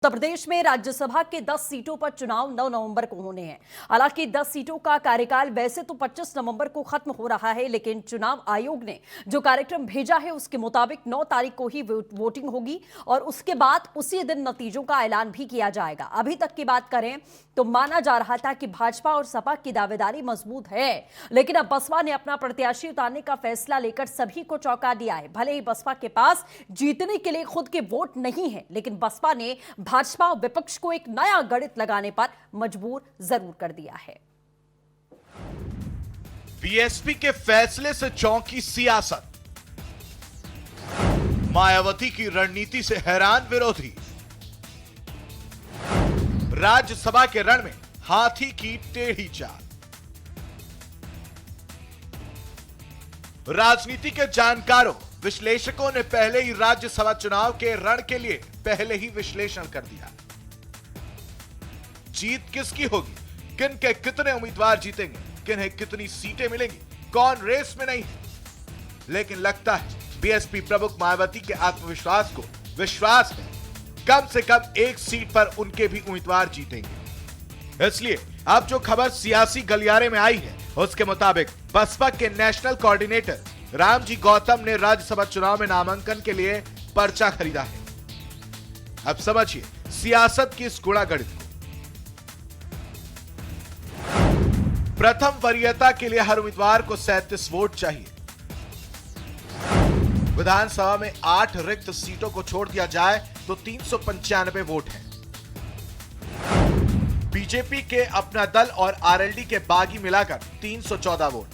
उत्तर प्रदेश में राज्यसभा के 10 सीटों पर चुनाव 9 नवंबर को होने हैं। हालांकि 10 सीटों का कार्यकाल वैसे तो 25 नवंबर को खत्म हो रहा है, लेकिन चुनाव आयोग ने जो कार्यक्रम भेजा है उसके मुताबिक 9 तारीख को ही वोटिंग होगी और उसके बाद उसी दिन नतीजों का ऐलान भी किया जाएगा। अभी तक की बात करें तो माना जा रहा था कि भाजपा और सपा की दावेदारी मजबूत है, लेकिन अब बसपा ने अपना प्रत्याशी उतारने का फैसला लेकर सभी को चौंका दिया है। भले ही बसपा के पास जीतने के लिए खुद के वोट नहीं है, लेकिन बसपा ने भाजपा और विपक्ष को एक नया गणित लगाने पर मजबूर जरूर कर दिया है। बीएसपी के फैसले से चौंकी सियासत, मायावती की रणनीति से हैरान विरोधी, राज्यसभा के रण में हाथी की टेढ़ी चाल। राजनीति के जानकारों, विश्लेषकों ने पहले ही राज्यसभा चुनाव के रण के लिए पहले ही विश्लेषण कर दिया। जीत किसकी होगी, किन के कितने उम्मीदवार जीतेंगे, किन्हें कितनी सीटें मिलेंगी, कौन रेस में नहीं है। लेकिन लगता है बीएसपी प्रमुख मायावती के आत्मविश्वास को विश्वास है कम से कम एक सीट पर उनके भी उम्मीदवार जीतेंगे। इसलिए अब जो खबर सियासी गलियारे में आई है उसके मुताबिक बसपा के नेशनल कोऑर्डिनेटर रामजी गौतम ने राज्यसभा चुनाव में नामांकन के लिए पर्चा खरीदा है। अब समझिए सियासत की इस गुणागणित को। प्रथम वरीयता के लिए हर उम्मीदवार को 37 वोट चाहिए। विधानसभा में 8 रिक्त सीटों को छोड़ दिया जाए तो 395 वोट हैं। बीजेपी के अपना दल और आरएलडी के बागी मिलाकर 314 वोट।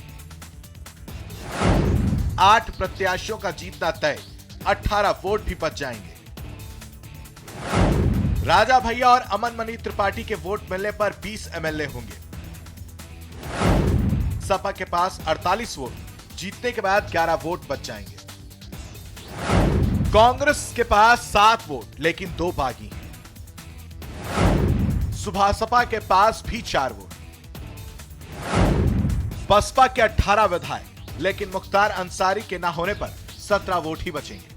8 प्रत्याशियों का जीतना तय, 18 वोट भी बच जाएंगे। राजा भैया और अमन मनी त्रिपाठी के वोट मिलने पर 20 एमएलए होंगे। सपा के पास 48 वोट, जीतने के बाद 11 वोट बच जाएंगे। कांग्रेस के पास 7 वोट, लेकिन 2 बागी हैं। सुभासपा के पास भी 4 वोट। बसपा के 18 विधायक, लेकिन मुख्तार अंसारी के ना होने पर 17 वोट ही बचेंगे।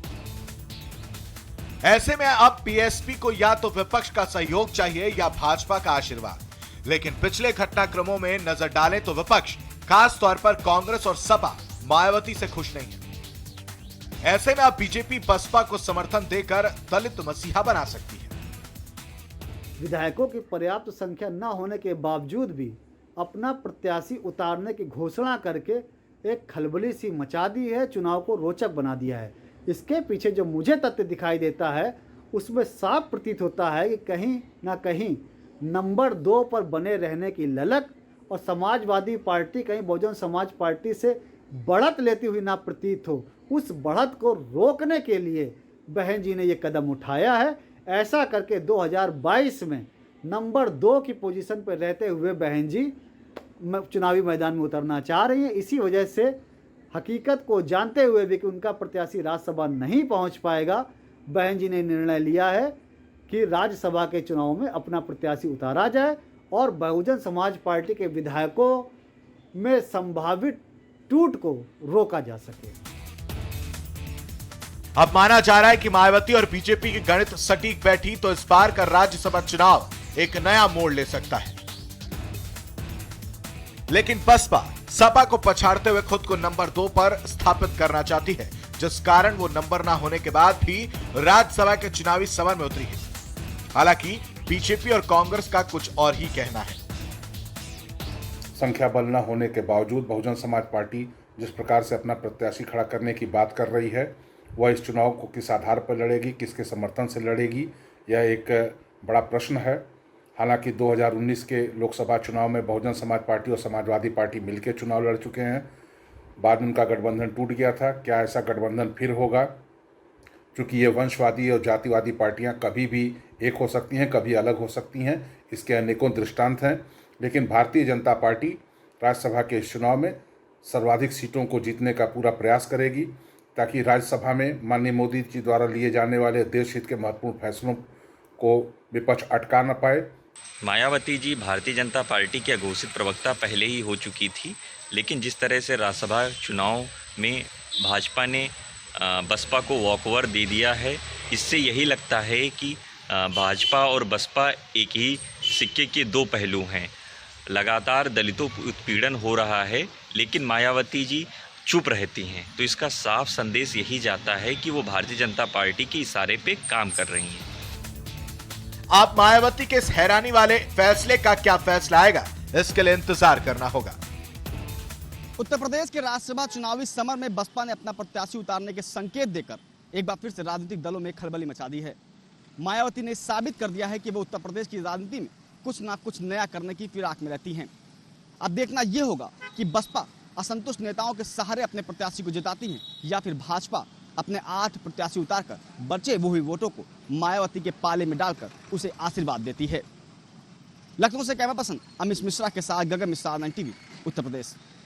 ऐसे में अब बीएसपी को या तो विपक्ष का सहयोग चाहिए या भाजपा का आशीर्वाद। लेकिन पिछले घटनाक्रमों में नजर डालें तो विपक्ष, खास तौर पर कांग्रेस और सपा, मायावती से खुश नहीं है। ऐसे में अब बीजेपी बसपा को समर्थन देकर दलित मसीहा बना सकती है। विधायकों की पर्याप्त संख्या न होने के बावजूद भी अपना प्रत्याशी उतारने की घोषणा करके एक खलबली सी मचा दी है, चुनाव को रोचक बना दिया है। इसके पीछे जो मुझे तथ्य दिखाई देता है उसमें साफ प्रतीत होता है कि कहीं ना कहीं नंबर 2 पर बने रहने की ललक और समाजवादी पार्टी कहीं बहुजन समाज पार्टी से बढ़त लेती हुई ना प्रतीत हो, उस बढ़त को रोकने के लिए बहन जी ने ये कदम उठाया है। ऐसा करके 2022 में नंबर 2 की पोजीशन पर रहते हुए बहन जी चुनावी मैदान में उतरना चाह रही हैं। इसी वजह से हकीकत को जानते हुए भी कि उनका प्रत्याशी राज्यसभा नहीं पहुंच पाएगा, बहन जी ने निर्णय लिया है कि राज्यसभा के चुनाव में अपना प्रत्याशी उतारा जाए और बहुजन समाज पार्टी के विधायकों में संभावित टूट को रोका जा सके। अब माना जा रहा है कि मायावती और बीजेपी की गणित सटीक बैठी तो इस बार का राज्यसभा चुनाव एक नया मोड़ ले सकता है। लेकिन बसपा सपा को पछाड़ते हुए खुद को नंबर 2 पर स्थापित करना चाहती है, जिस कारण वो नंबर ना होने के बाद भी राज्यसभा के चुनावी समर में उतरी है। हालांकि बीजेपी और कांग्रेस का कुछ और ही कहना है। संख्या बल न होने के बावजूद बहुजन समाज पार्टी जिस प्रकार से अपना प्रत्याशी खड़ा करने की बात कर रही है, वह इस चुनाव को किस आधार पर लड़ेगी, किसके समर्थन से लड़ेगी, यह एक बड़ा प्रश्न है। हालांकि 2019 के लोकसभा चुनाव में बहुजन समाज पार्टी और समाजवादी पार्टी मिलकर चुनाव लड़ चुके हैं। बाद में उनका गठबंधन टूट गया था। क्या ऐसा गठबंधन फिर होगा? क्योंकि ये वंशवादी और जातिवादी पार्टियां कभी भी एक हो सकती हैं, कभी अलग हो सकती हैं, इसके अनेकों दृष्टांत हैं। लेकिन भारतीय जनता पार्टी राज्यसभा के इस चुनाव में सर्वाधिक सीटों को जीतने का पूरा प्रयास करेगी, ताकि राज्यसभा में माननीय मोदी जी द्वारा लिए जाने वाले देश हित के महत्वपूर्ण फैसलों को विपक्ष अटका न पाए। मायावती जी भारतीय जनता पार्टी की घोषित प्रवक्ता पहले ही हो चुकी थी, लेकिन जिस तरह से राज्यसभा चुनाव में भाजपा ने बसपा को वॉकओवर दे दिया है, इससे यही लगता है कि भाजपा और बसपा एक ही सिक्के के दो पहलू हैं। लगातार दलितों पर उत्पीड़न हो रहा है, लेकिन मायावती जी चुप रहती हैं। तो इसका साफ संदेश यही जाता है कि वो भारतीय जनता पार्टी के इशारे पे काम कर रही हैं। आप मायावती के इस हैरानी वाले फैसले का क्या फैसला आएगा, इसके लिए इंतजार करना होगा। उत्तर प्रदेश के राज्यसभा चुनावी समर में बसपा ने अपना प्रत्याशी उतारने के संकेत देकर एक बार फिर से राजनीतिक दलों में खलबली मचा दी है। मायावती ने साबित कर दिया है कि वो उत्तर प्रदेश की राजनीति में कुछ ना कुछ नया करने की फिराक में रहती हैं। अब देखना यह होगा कि बसपा असंतुष्ट नेताओं के सहारे अपने प्रत्याशी को जिताती है या फिर भाजपा अपने 8 प्रत्याशी उतारकर बचे हुए वोटों को मायावती के पाले में डालकर उसे आशीर्वाद देती है। लखनऊ से कैमरा पर्सन अमित मिश्रा के साथ गगन मिश्रा, 9 टीवी, उत्तर प्रदेश।